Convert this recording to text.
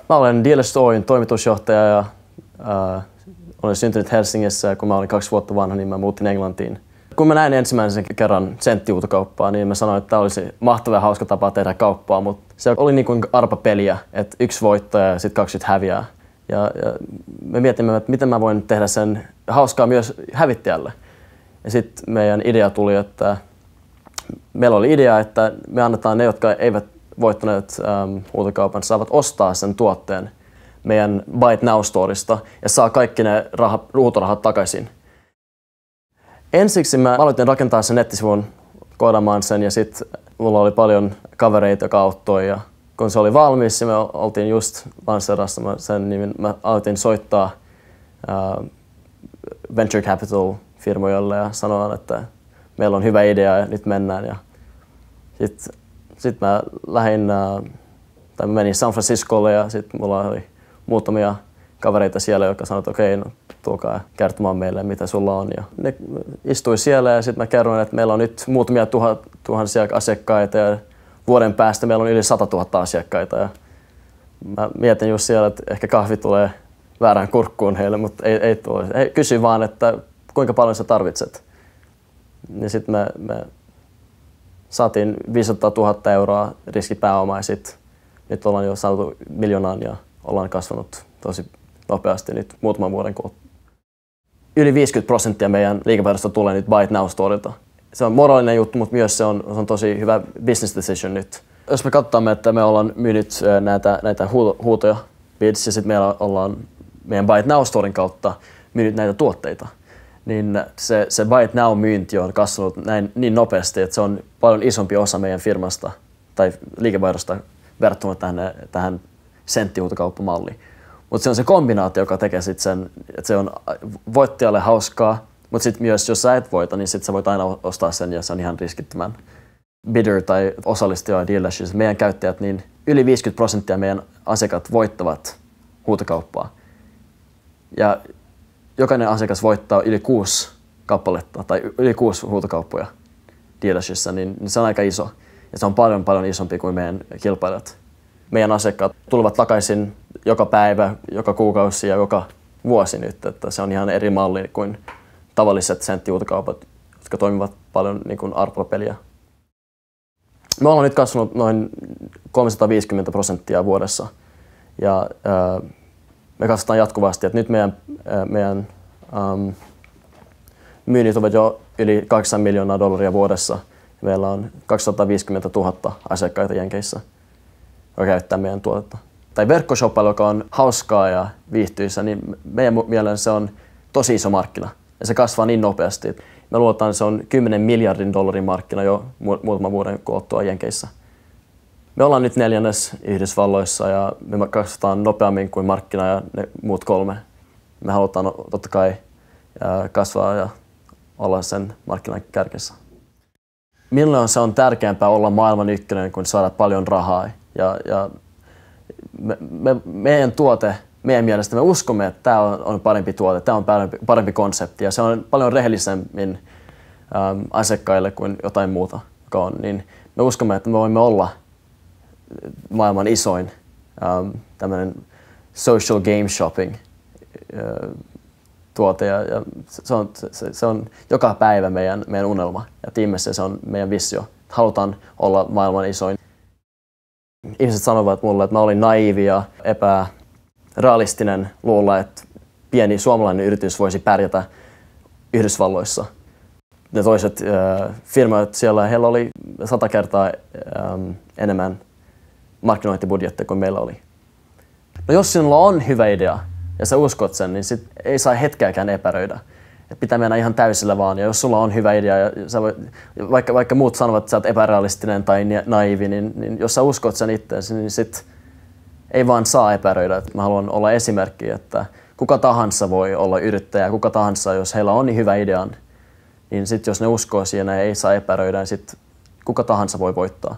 Mä olen Dealers Oyn toimitusjohtaja ja olen syntynyt Helsingissä ja kun mä olin 2 vuotta vanha, niin mä muutin Englantiin. Kun mä näin ensimmäisen kerran senttihuutokauppaa, niin mä sanoin, että tämä olisi mahtava ja hauska tapa tehdä kauppaa, mutta se oli niin kuin arpapeliä, että 1 voittaja ja sitten 20 häviää. Ja me mietimme, että miten mä voin tehdä sen hauskaa myös hävittäjälle. Ja sitten meidän idea tuli, että meillä oli idea, että me annetaan ne, jotka eivät voittaneet huutokaupan, saavat ostaa sen tuotteen meidän Buy It Now storista ja saa kaikki ne huutorahat takaisin. Ensiksi mä aloitin rakentaa sen nettisivun, koodaamaan sen ja sitten mulla oli paljon kavereita, jotka auttoi. Ja kun se oli valmis ja me oltiin just lanseerassa sen, niin mä aloitin soittaa venture capital firmoille ja sanoa, että meillä on hyvä idea ja nyt mennään. Ja sitten mä menin San Franciscolle ja sitten mulla oli muutamia kavereita siellä, jotka sanoivat, että okei, no, tulkaa kertomaan meille, mitä sulla on. Ja ne istui siellä ja sitten mä kerroin, että meillä on nyt muutamia tuhansia asiakkaita ja vuoden päästä meillä on yli 100 000 asiakkaita. Ja mä mietin just siellä, että ehkä kahvi tulee väärään kurkkuun heille, mutta ei tule. He kysyi vaan, että kuinka paljon sä tarvitset. Ja sitten me saatiin 500 000 euroa riskipääomaa ja sitten nyt ollaan jo saatu 1 miljoonaan ja ollaan kasvanut tosi nopeasti nyt muutaman vuoden kuluttua. Yli 50% meidän liikevaihdosta tulee nyt Buy It Now storilta. Se on moraalinen juttu, mutta myös se on tosi hyvä business decision nyt. Jos me katsomme, että me ollaan myynyt näitä huutoja bids ja sitten meillä ollaan meidän Buy It Now storin kautta myynyt näitä tuotteita, niin se Buy It Now myynti on kasvanut niin nopeasti, että se on paljon isompi osa meidän firmasta tai liikevaihdosta verrattuna tähän senttihuutokauppamalliin. Mutta se on se kombinaatio, joka tekee sit sen, että se on voittajalle hauskaa, mutta sitten myös jos sä et voita, niin sit sä voit aina ostaa sen ja se on ihan riskittömän. Bidder tai osallistuja dealership, meidän käyttäjät, niin yli 50% meidän asiakkaat voittavat huutokauppaa. Ja jokainen asiakas voittaa yli 6 kappaletta tai yli 6 huutokauppoja dealershipissa, niin se on aika iso. Ja se on paljon isompi kuin meidän kilpailijat. Meidän asiakkaat tulevat takaisin joka päivä, joka kuukausi ja joka vuosi nyt. Että se on ihan eri malli kuin tavalliset senttihuutokaupat, jotka toimivat paljon niin kuin arpapeliä. Me ollaan nyt kasvanut noin 350% vuodessa ja me kasvataan jatkuvasti. Että nyt meidän myynnit ovat jo yli $8 miljoonaa vuodessa. Meillä on 250 000 asiakkaita Jenkeissä, joka käyttää meidän tuotetta. Tai verkkoshoppailla, joka on hauskaa ja viihtyisä, niin meidän mielestä se on tosi iso markkina. Ja se kasvaa niin nopeasti. Me luotaan, että se on $10 miljardin markkina jo muutaman vuoden kuluttua Jenkeissä. Me ollaan nyt 4. Yhdysvalloissa ja me kasvataan nopeammin kuin markkina ja ne muut 3. Me halutaan totta kai kasvaa ja olla sen markkinan kärkessä. Milloin se on tärkeämpää olla maailman ykkönen kuin saada paljon rahaa. Ja meidän tuote, meidän mielestä me uskomme, että tämä on parempi tuote, tämä on parempi konsepti ja se on paljon rehellisemmin asiakkaille kuin jotain muuta, joka on. Niin me uskomme, että me voimme olla maailman isoin tämmöinen social game shopping tuote ja se on joka päivä meidän unelma ja tiimissä se on meidän visio. Halutaan olla maailman isoin. Ihmiset sanovat mulle, että mä olin naiivi ja epärealistinen luulla, että pieni suomalainen yritys voisi pärjätä Yhdysvalloissa. Ne toiset firmat siellä, heillä oli 100 kertaa enemmän markkinointibudjettia kuin meillä oli. No jos sinulla on hyvä idea ja sä uskot sen, niin sit ei saa hetkeäkään epäröidä. Et pitää mennä ihan täysillä vaan. Ja jos sulla on hyvä idea, ja vaikka muut sanovat, että sä oot epärealistinen tai naivi, niin jos sä uskot sen itseäsi, niin sit ei vaan saa epäröidä. Et mä haluan olla esimerkki, että kuka tahansa voi olla yrittäjä, kuka tahansa, jos heillä on niin hyvä idea, niin sit jos ne uskoo siihen ja ei saa epäröidä, niin sit kuka tahansa voi voittaa.